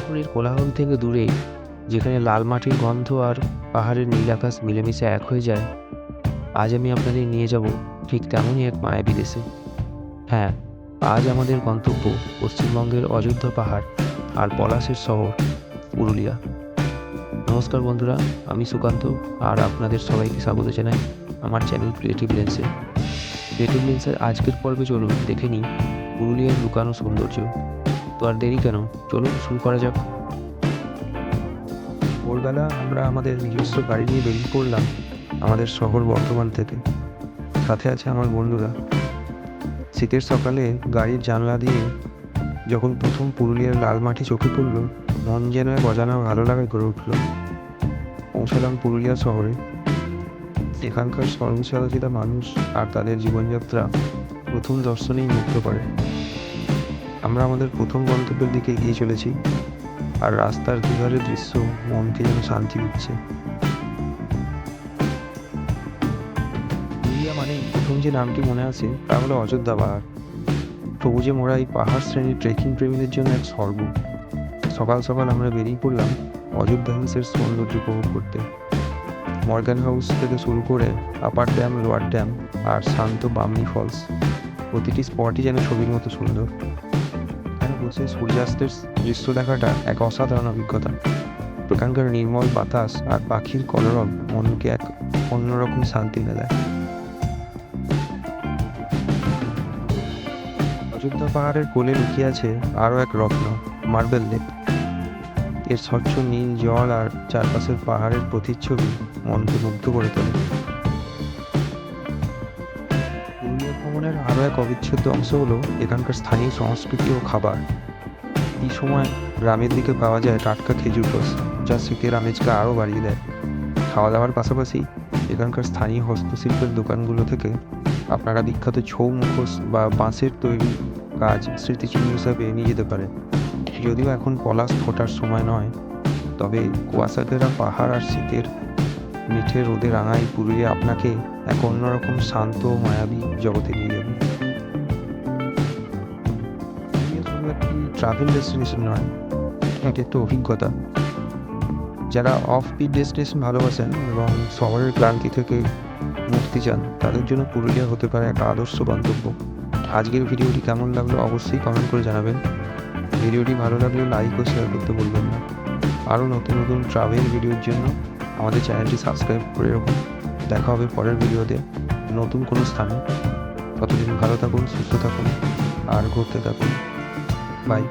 শহরের কোলাহল থেকে দূরে, যেখানে লাল মাটির গন্ধ আর পাহাড়ের নীল আকাশ মিলেমিশে এক হয়ে যায়, আজ আমি আপনাদের নিয়ে যাব ঠিক তেমনই এক মায়াবী দেশে। হ্যাঁ, আজ আমাদের গন্তব্য পশ্চিমবঙ্গের অযোধ্যা পাহাড় আর পলাশের শহর পুরুলিয়া। নমস্কার বন্ধুরা, আমি সুকান্ত আর আপনাদের সবাইকে স্বাগত জানাই আমার চ্যানেল ক্রিয়েটিভ লেন্সে। ক্রিয়েটিভ লেন্সের আজকের পর্বে চলুন দেখে নিই পুরুলিয়ার লুকানো সৌন্দর্য। তো আর দেরি কেন, চলুন শুরু করা যাক। ভোরবেলা আমরা আমাদের নিজস্ব গাড়ি নিয়ে বেরিয়ে পড়লাম আমাদের শহর বর্ধমান থেকে। সাথে আছে আমার বন্ধুরা। শীতের সকালে গাড়ির জানলা দিয়ে যখন প্রথম পুরুলিয়ার লাল মাটি চোখে পড়ল, মন যেন এক অজানা ভালো লাগায় গড়ে উঠল। পৌঁছালাম পুরুলিয়া শহরে। এখানকার সর্বসাধারিতা মানুষ আর তাদের জীবনযাত্রা প্রথম দর্শনেই মুগ্ধ করে। আমরা আমাদের প্রথম গন্তব্যের দিকে এগিয়ে চলেছি, আর রাস্তার দুধারের দৃশ্য মনকে যেন শান্তি দিচ্ছে। পুরুলিয়া মানেই প্রথম যে নামটি মনে আসে তা হলো অযোধ্যা পাহাড়। সবুজে মোড়া এই পাহাড় শ্রেণীর ট্রেকিং প্রেমীদের জন্য এক স্বর্গ। সকাল সকাল আমরা বেরিয়ে পড়লাম অযোধ্যা হিলসের সৌন্দর্য উপভোগ করতে। মর্গান হাউস থেকে শুরু করে আপার ড্যাম, লোয়ার ড্যাম আর শান্ত বামনি ফলস, প্রতিটি স্পটই যেন ছবির মতো সুন্দর। এখানে বসে সূর্যাস্তের দৃশ্য দেখাটা এক অসাধারণ অভিজ্ঞতা। এখানকার নির্মল বাতাস আর পাখির কলরব মনকে এক অন্যরকম শান্তি এনে দেয়। অযোধ্যা পাহাড়ের কোলে লুকিয়ে আছে আরও এক রত্ন, মার্বেল লেক। এর স্বচ্ছ নীল জল আর চারপাশের পাহাড়ের প্রতিচ্ছবি মনকে মুগ্ধ করে তোলে। পুরুলিয়া ভ্রমণের আরও এক অবিচ্ছেদ্য অংশ হলো এখানকার স্থানীয় সংস্কৃতি ও খাবার। এই সময় গ্রামের দিকে পাওয়া যায় টাটকা খেজুর রস, যা শীতের আমেজকে আরও বাড়িয়ে দেয়। খাওয়া দাওয়ার পাশাপাশি এখানকার স্থানীয় হস্তশিল্পের দোকানগুলো থেকে আপনারা বিখ্যাত ছৌ মুখোশ বা বাঁশের তৈরি কাজ স্মৃতিচিহ্ন হিসাবে নিয়ে যেতে পারেন। যদিও এখন পলাশ ফোটার সময় নয়, তবে কুয়াশা ঘেরা পাহাড় আর শীতের মিঠে রোদে রাঙাই পুরুলিয়া আপনাকে এক অন্যরকম শান্ত মায়াবী জগতে নিয়ে যাবে। পুরুলিয়া শুধু একটি ট্রাভেল ডেস্টিনেশন নয়, এটি একটা অভিজ্ঞতা। যারা অফ বিট ডেস্টিনেশন ভালোবাসেন এবং শহরের ক্লান্তি থেকে মুক্তি চান, তাদের জন্য পুরুলিয়া হতে পারে এক আদর্শ গন্তব্য। আজকের ভিডিওটি কেমন লাগলো অবশ্যই কমেন্ট করে জানাবেন। ভিডিওটি ভালো লাগলে লাইক ও শেয়ার করতে ভুলবেন না। আরও নতুন নতুন ট্রাভেল ভিডিওর জন্য আমাদের চ্যানেলটি সাবস্ক্রাইব করে রাখুন। দেখা হবে পরের ভিডিওতে নতুন কোনো স্থানে। ততদিন ভালো থাকুন, সুস্থ থাকুন আর ঘুরতে থাকুন। বাই।